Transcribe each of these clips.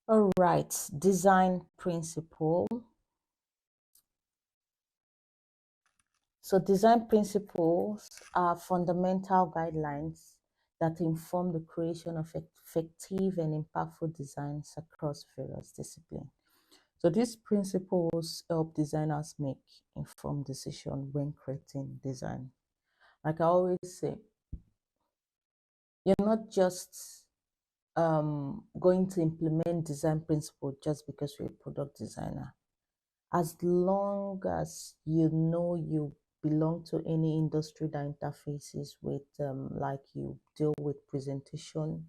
All right, design principle. So design principles are fundamental guidelines that inform the creation of effective and impactful designs across various disciplines. So these principles help designers make informed decisions when creating design. Like I always say, you're not just going to implement design principle just because you're a product designer. As long as you know you belong to any industry that interfaces with, like you deal with presentation,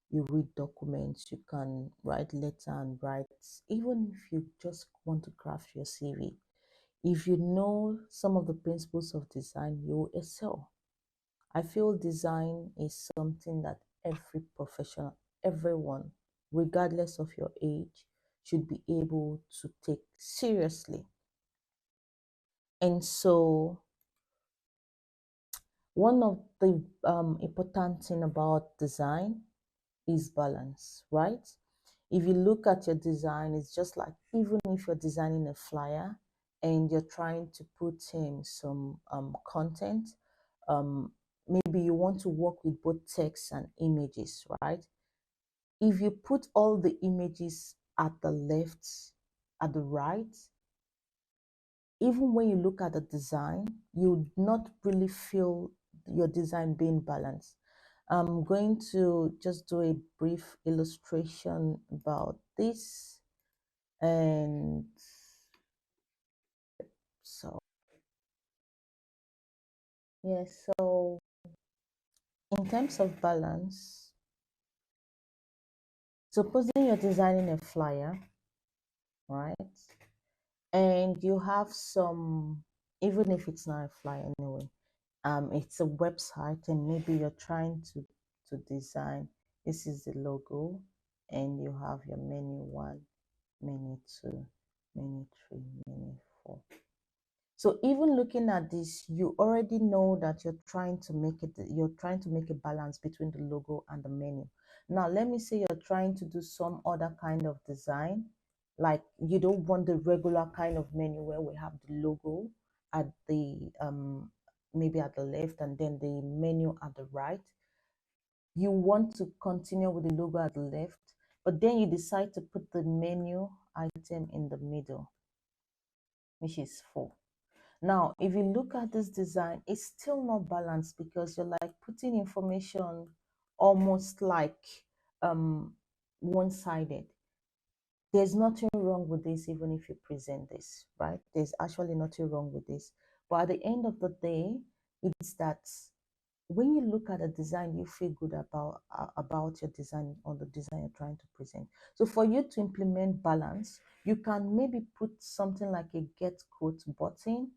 you read documents, you can write letter and write, even if you just want to craft your CV. If you know some of the principles of design, you will excel. I feel design is something that every professional, everyone, regardless of your age, should be able to take seriously. And so, one of the important thing about design is balance, right? If you look at your design, it's just like even if you're designing a flyer and you're trying to put in some content, um, maybe you want to work with both text and images, right? If you put all the images at the left, at the right, even when you look at the design, you would not really feel your design being balanced. I'm going to just do a brief illustration about this. And so, yes, so in terms of balance, supposing you're designing a flyer, right? And you have some, even if it's not a flyer anyway, it's a website and maybe you're trying to design, this is the logo, and you have your menu 1, menu 2, menu 3, menu 4. So even looking at this, you already know that you're trying to make a balance between the logo and the menu. Now let me say you're trying to do some other kind of design, like you don't want the regular kind of menu where we have the logo at the maybe at the left and then the menu at the right. You want to continue with the logo at the left, but then you decide to put the menu item in the middle, which is 4. Now, if you look at this design, it's still not balanced because you're like putting information almost like um, one-sided. There's nothing wrong with this, even if you present this, right? There's actually nothing wrong with this. But at the end of the day, it's that when you look at a design, you feel good about your design or the design you're trying to present. So for you to implement balance, you can maybe put something like a get quote button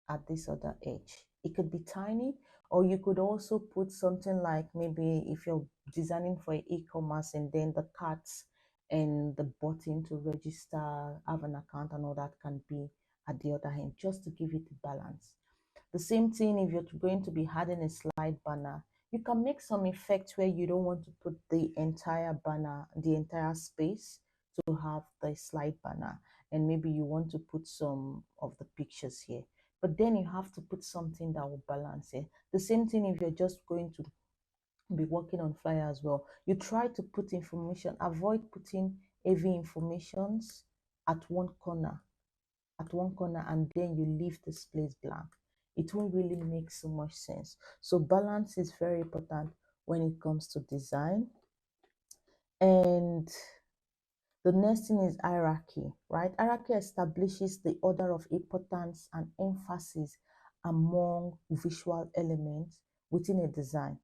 at this other edge. It could be tiny, or you could also put something like maybe if you're designing for e-commerce and then the carts and the button to register, have an account and all that can be at the other hand, just to give it a balance. The same thing if you're going to be adding a slide banner, you can make some effect where you don't want to put the entire banner, the entire space to have the slide banner, and maybe you want to put some of the pictures here, but then you have to put something that will balance it. The same thing if you're just going to be working on flyer as well. You try to put information, avoid putting heavy informations at one corner, and then you leave this place blank. It won't really make so much sense. So balance is very important when it comes to design. And the next thing is hierarchy, right? Hierarchy establishes the order of importance and emphasis among visual elements within a design.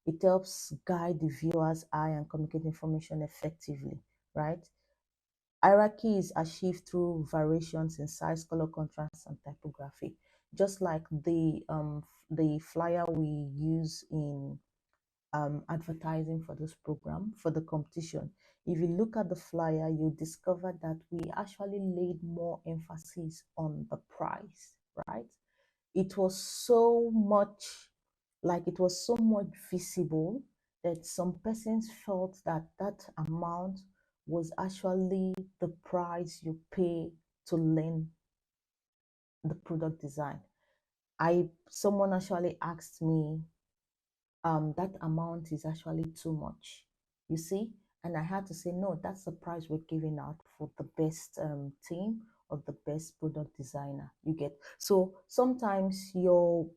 It helps guide the viewer's eye and communicate information effectively, right? Hierarchy is achieved through variations in size, color contrast, and typography. Just like the flyer we use in advertising for this program, for the competition. If you look at the flyer, you discover that we actually laid more emphasis on the price, right? It was so much, like it was so much visible that some persons felt that that amount was actually the price you pay to learn the product design. I Someone actually asked me, that amount is actually too much, you see. And I had to say, no, that's the price we're giving out for the best team or the best product designer. You get. So sometimes all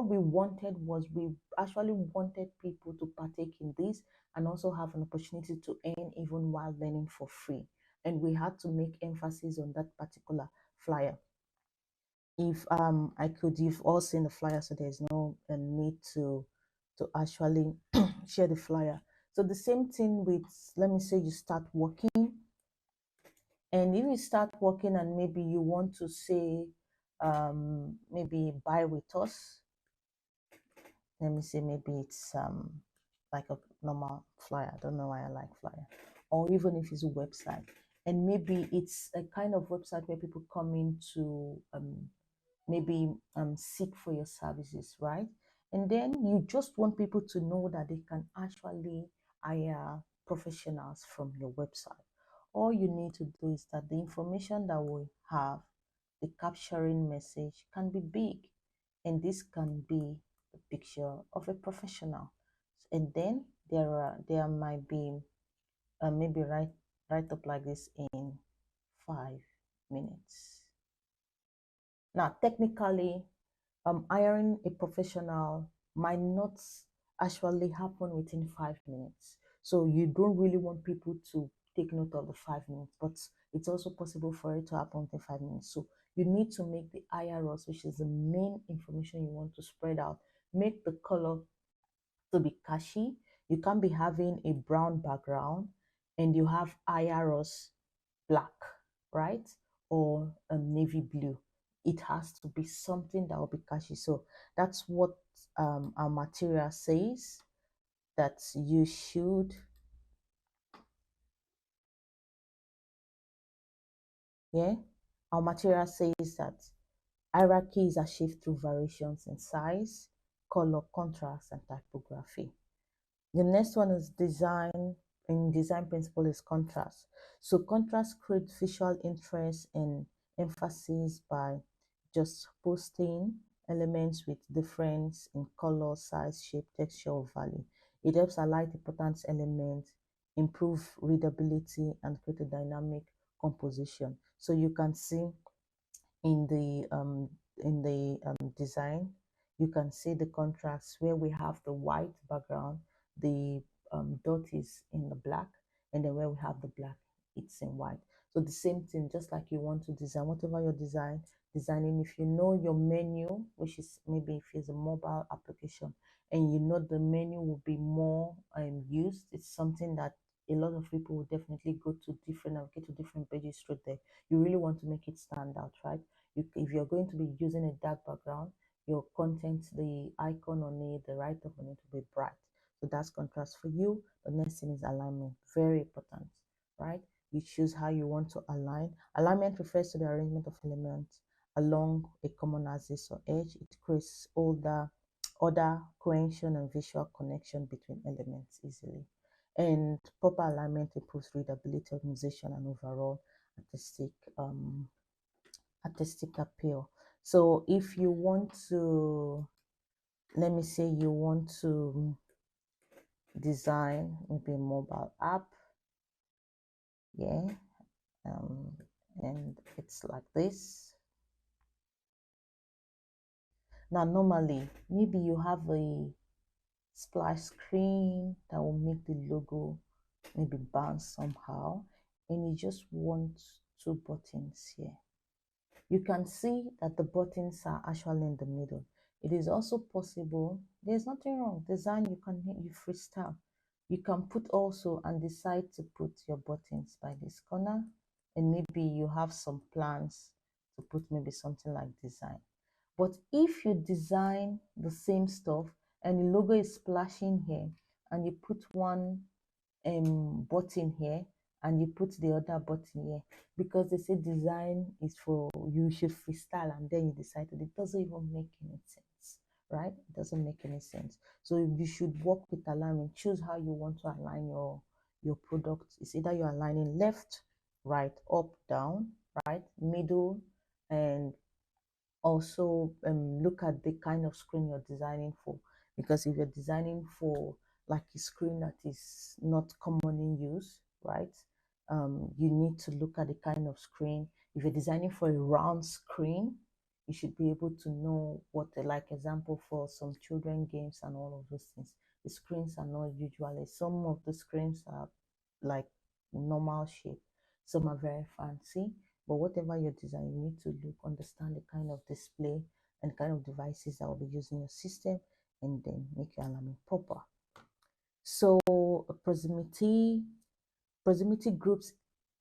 we wanted was, we actually wanted people to partake in this and also have an opportunity to earn even while learning for free. And we had to make emphasis on that particular flyer. If I could, you've all seen the flyer, so there's no need to actually share the flyer. So the same thing with, let me say you start working, and if you start working and maybe you want to say, maybe buy with us, let me say maybe it's like a normal flyer. I don't know why I like flyer. Or even if it's a website, and maybe it's a kind of website where people come in to maybe seek for your services, right? And then you just want people to know that they can actually hire professionals from your website. All you need to do is that the information that we have, the capturing message, can be big, and this can be a picture of a professional. And then there might be maybe write up like this in 5 minutes. Now, technically, hiring a professional might not actually happen within 5 minutes. So you don't really want people to take note of the 5 minutes, but it's also possible for it to happen within 5 minutes. So you need to make the IRS, which is the main information you want to spread out, make the color to be catchy. You can't be having a brown background and you have IRS black, right? Or navy blue. It has to be something that will be catchy. So that's what our material says, that you should, yeah. Our material says that hierarchy is achieved through variations in size, color, contrast, and typography. The next one is design. In design principle is contrast. So contrast creates visual interest and emphasis by just posting elements with difference in color, size, shape, texture, or value. It helps highlight important elements, improve readability, and create a dynamic composition. So you can see in the design, you can see the contrast where we have the white background, the dot is in the black, and then where we have the black, it's in white. So the same thing, just like you want to design whatever your designing, if you know your menu, which is maybe if it's a mobile application, and you know the menu will be more used, it's something that a lot of people will definitely go to navigate to different pages through there. You really want to make it stand out, right? If you're going to be using a dark background, your content, the icon on it, the write-up on it will be bright. So that's contrast for you. The next thing is alignment. Very important, right? You choose how you want to align. Alignment refers to the arrangement of elements along a common axis or edge. It creates order, cohesion, and visual connection between elements easily. And proper alignment improves readability, organization, and overall artistic appeal. So if you want to, let me say you want to design maybe a mobile app, yeah, um, and it's like this. Now, normally, maybe you have a splash screen that will make the logo maybe bounce somehow, and you just want two buttons here. You can see that the buttons are actually in the middle. It is also possible, there's nothing wrong. Design, you freestyle. You can put also and decide to put your buttons by this corner, and maybe you have some plans to put maybe something like design. But if you design the same stuff and the logo is splashing here, and you put one button here and you put the other button here, because they say design is for, you should freestyle and then you decide to, it doesn't even make any sense, right? It doesn't make any sense. So you should work with alignment. Choose how you want to align your product. It's either you're aligning left, right, up, down, right, middle, and also look at the kind of screen you're designing for. Because if you're designing for like a screen that is not commonly used, right, you need to look at the kind of screen. If you're designing for a round screen, you should be able to know what the, like example for some children games and all of those things, the screens are not usually, some of the screens are like normal shape, some are very fancy. But whatever your design, you need to look, understand the kind of display and kind of devices that will be used in your system, and then make your alignment proper. So proximity groups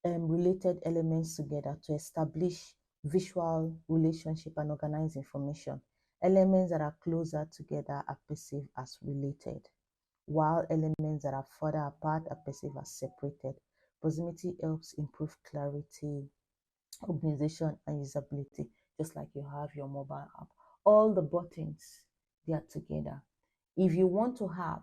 related elements together to establish visual relationship and organize information. Elements that are closer together are perceived as related, while elements that are further apart are perceived as separated. Proximity helps improve clarity, organization, and usability, just like you have your mobile app. All the buttons, they are together. If you want to have,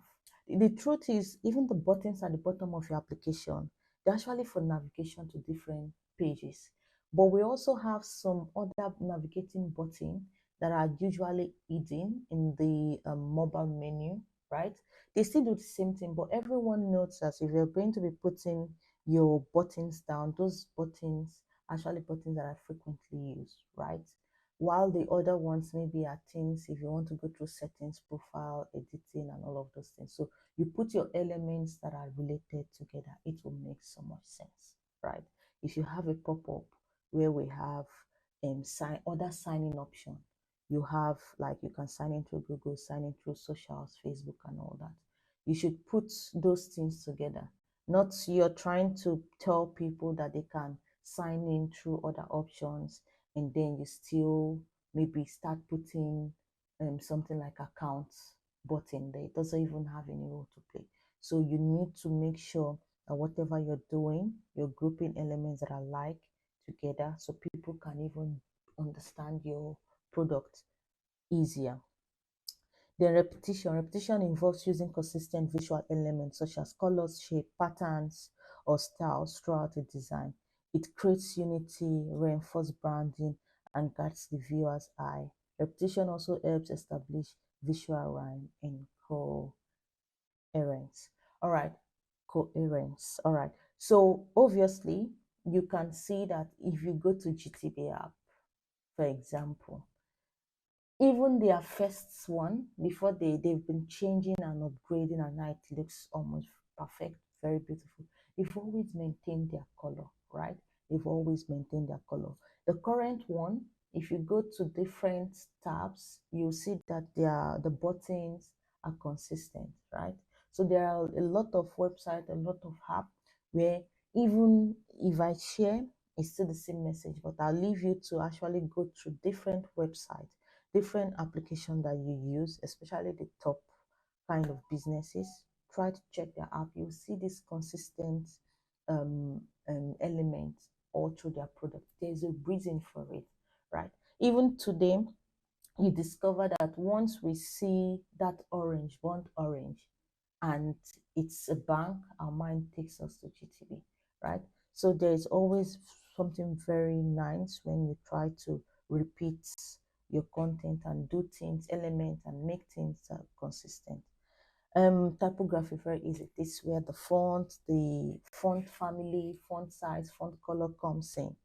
the truth is, even the buttons at the bottom of your application, they're actually for navigation to different pages. But we also have some other navigating buttons that are usually hidden in the mobile menu, right? They still do the same thing, but everyone knows that if you're going to be putting your buttons down, those buttons actually buttons that are frequently used, right? While the other ones maybe are things if you want to go through settings, profile, editing, and all of those things. So you put your elements that are related together, it will make so much sense, right? If you have a pop-up where we have other signing option, you have like you can sign in through Google, sign in through socials, Facebook, and all that. You should put those things together. Not you're trying to tell people that they can sign in through other options, and then you still maybe start putting something like accounts button there. It doesn't even have any role to play. So you need to make sure that whatever you're doing, you're grouping elements that are like together so people can even understand your product easier. Then repetition involves using consistent visual elements such as colors, shape, patterns, or styles throughout a design. It creates unity, reinforces branding, and guides the viewer's eye. Repetition also helps establish visual rhyme and coherence. All right, coherence. All right. So obviously, you can see that if you go to GTB app, for example, even their first one before they've been changing and upgrading, and now it looks almost perfect, very beautiful. They've always maintained their color, right? They've always maintained their color. The current one, if you go to different tabs, you'll see that the buttons are consistent, right? So there are a lot of websites, a lot of app where even if I share, it's still the same message, but I'll leave you to actually go through different websites, different application that you use, especially the top kind of businesses. Try to check their app. You'll see this consistent element all through their product. There's a reason for it, right? Even today, you discover that once we see that orange, burnt orange, and it's a bank, our mind takes us to GTB, right? So there's always something very nice when you try to repeat your content and do things, elements, and make things consistent. Typography, very easy. This is where the font family, font size, font color comes in.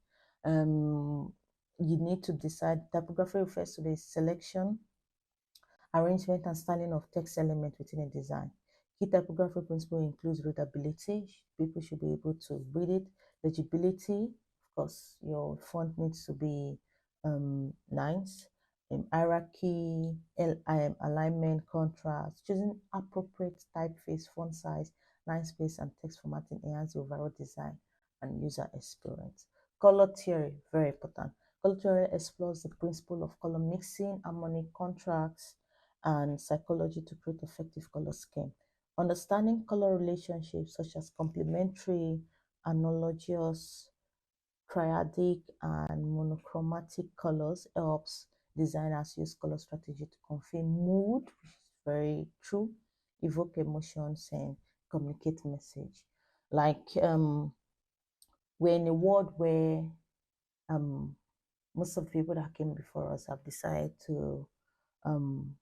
You need to decide. Typography refers to the selection, arrangement, and styling of text elements within a design. Key typography principle includes readability. People should be able to read it. Legibility, of course, your font needs to be nice. Hierarchy, alignment, contrast, choosing appropriate typeface, font size, line space, and text formatting enhance the overall design and user experience. Color theory, very important. Color theory explores the principle of color mixing, harmonic contrast, and psychology to create effective color scheme. Understanding color relationships such as complementary, analogous, triadic, and monochromatic colors helps designers use color strategy to convey mood, which is very true, evoke emotions, and communicate message. Like we're in a world where um most of the people that came before us have decided um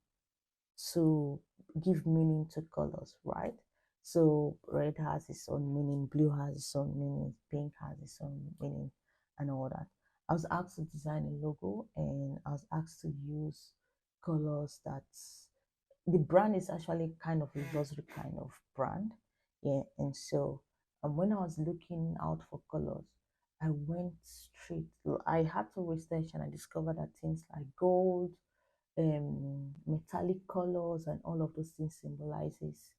to give meaning to colors, right? So red has its own meaning, blue has its own meaning, pink has its own meaning, and all that. I was asked to design a logo, and I was asked to use colors that the brand is actually kind of a luxury kind of brand. Yeah, and so when I was looking out for colors, I went straight. I had to research, and I discovered that things like gold, metallic colors, and all of those things symbolizes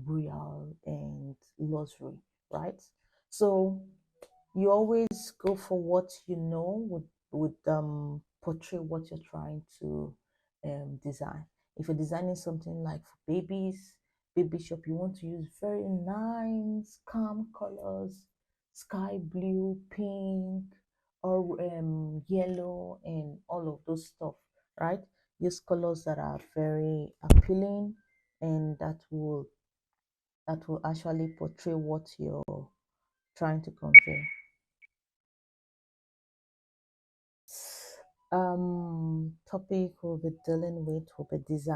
royal and luxury, right? So you always go for what you know would portray what you're trying to design. If you're designing something like for babies, baby shop, you want to use very nice calm colors, sky blue, pink, or yellow, and all of those stuff, right? Use colors that are very appealing and that will actually portray what you're trying to convey. Topic we'll be dealing with will be design.